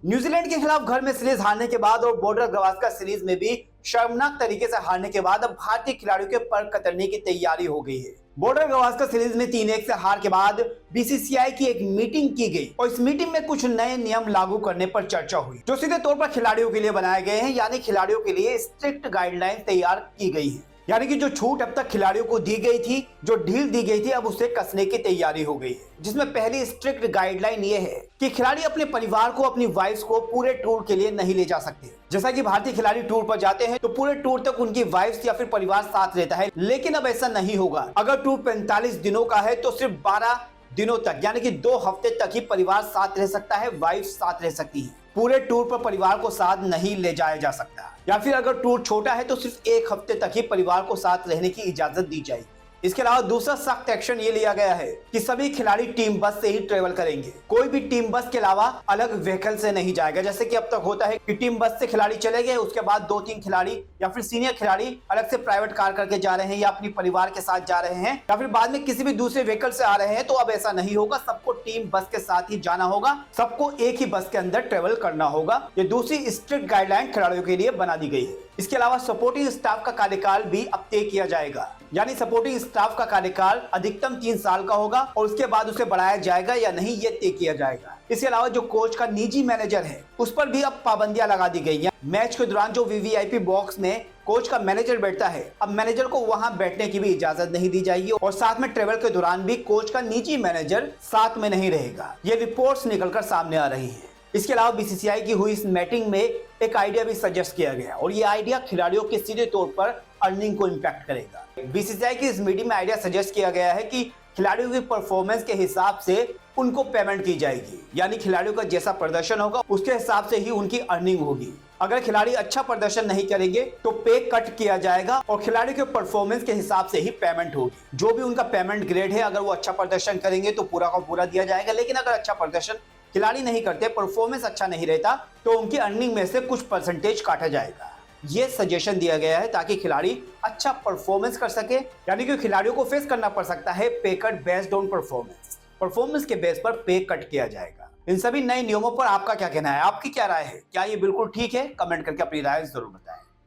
New Zealand के खिलाफ घर में सीरीज हारने के बाद और बॉर्डर गवास्कर सीरीज में भी शर्मनाक तरीके से हारने के बाद अब भारतीय खिलाड़ियों के पर कतरने की तैयारी हो गई है। बॉर्डर गवास्कर सीरीज में 3-1 से हार के बाद बीसीसीआई की एक मीटिंग की गई और इस मीटिंग में कुछ नए नियम लागू करने पर चर्चा हुई जो सीधे तौर पर खिलाड़ियों के लिए बनाए गए हैं, यानी खिलाड़ियों के लिए स्ट्रिक्ट गाइडलाइन तैयार की गई है। यानी कि जो छूट अब तक खिलाड़ियों को दी गई थी, जो ढील दी गई थी, अब उसे कसने की तैयारी हो गई है। जिसमें पहली स्ट्रिक्ट गाइडलाइन ये है कि खिलाड़ी अपने परिवार को, अपनी वाइफ्स को पूरे टूर के लिए नहीं ले जा सकते। जैसा कि भारतीय खिलाड़ी टूर पर जाते हैं तो पूरे टूर तक उनकी वाइफ्स या फिर परिवार साथ रहता है, लेकिन अब ऐसा नहीं होगा। अगर टूर 45 दिनों का है तो सिर्फ 12 दिनों तक यानी कि 2 हफ्ते तक ही परिवार साथ रह सकता है, वाइफ साथ रह सकती है। पूरे टूर पर परिवार को साथ नहीं ले जाया जा सकता, या फिर अगर टूर छोटा है तो सिर्फ 1 हफ्ते तक ही परिवार को साथ रहने की इजाजत दी जाएगी। इसके अलावा दूसरा सख्त एक्शन ये लिया गया है कि सभी खिलाड़ी टीम बस से ही ट्रेवल करेंगे। कोई भी टीम बस के अलावा अलग व्हीकल से नहीं जाएगा। जैसे कि अब तक होता है कि टीम बस से खिलाड़ी चले गए, उसके बाद 2-3 खिलाड़ी या फिर सीनियर खिलाड़ी अलग से प्राइवेट कार करके जा रहे हैं या अपनी परिवार के साथ जा रहे हैं या फिर बाद में किसी भी दूसरे व्हीकल से आ रहे हैं, तो अब ऐसा नहीं होगा। सबको टीम बस के साथ ही जाना होगा, सबको एक ही बस के अंदर ट्रेवल करना होगा। ये दूसरी स्ट्रिक्ट गाइडलाइन खिलाड़ियों के लिए बना दी गई है। इसके अलावा सपोर्टिंग स्टाफ का कार्यकाल भी अब तय किया जाएगा, यानी सपोर्टिंग स्टाफ का कार्यकाल अधिकतम 3 साल का होगा और उसके बाद उसे बढ़ाया जाएगा या नहीं ये तय किया जाएगा। इसके अलावा जो कोच का निजी मैनेजर है उस पर भी अब पाबंदियां लगा दी गई हैं। मैच के दौरान जो वीवीआईपी बॉक्स में कोच का मैनेजर बैठता है, अब मैनेजर को वहां बैठने की भी इजाजत नहीं दी जाएगी और साथ में ट्रेवल के दौरान भी कोच का निजी मैनेजर साथ में नहीं रहेगा। ये रिपोर्ट्स निकलकर सामने आ रही है। इसके अलावा बीसीसीआई की हुई इस मीटिंग में एक आइडिया भी सजेस्ट किया गया और ये आइडिया खिलाड़ियों के सीधे तौर पर अर्निंग को इम्पैक्ट करेगा। बीसीसीआई की इस मीटिंग में आइडिया सजेस्ट किया गया है कि खिलाड़ियों की परफॉर्मेंस के हिसाब से उनको पेमेंट की जाएगी, यानी खिलाड़ियों का जैसा प्रदर्शन होगा उसके हिसाब से ही उनकी अर्निंग होगी। अगर खिलाड़ी अच्छा प्रदर्शन नहीं करेंगे तो पे कट किया जाएगा और खिलाड़ी के परफॉर्मेंस के हिसाब से ही पेमेंट होगी। जो भी उनका पेमेंट ग्रेड है, अगर वो अच्छा प्रदर्शन करेंगे तो पूरा का पूरा दिया जाएगा, लेकिन अगर अच्छा प्रदर्शन खिलाड़ी नहीं करते, परफॉर्मेंस अच्छा नहीं रहता, तो उनकी अर्निंग में से कुछ परसेंटेज काटा जाएगा। ये सजेशन दिया गया है ताकि खिलाड़ी अच्छा परफॉर्मेंस कर सके, यानी कि खिलाड़ियों को फेस करना पड़ सकता है पे कट बेस्ड ऑन परफॉर्मेंस के बेस पर पे कट किया जाएगा। इन सभी नए नियमों पर आपका क्या कहना है? आपकी क्या राय है? क्या ये बिल्कुल ठीक है? कमेंट करके अपनी राय जरूर बताएं।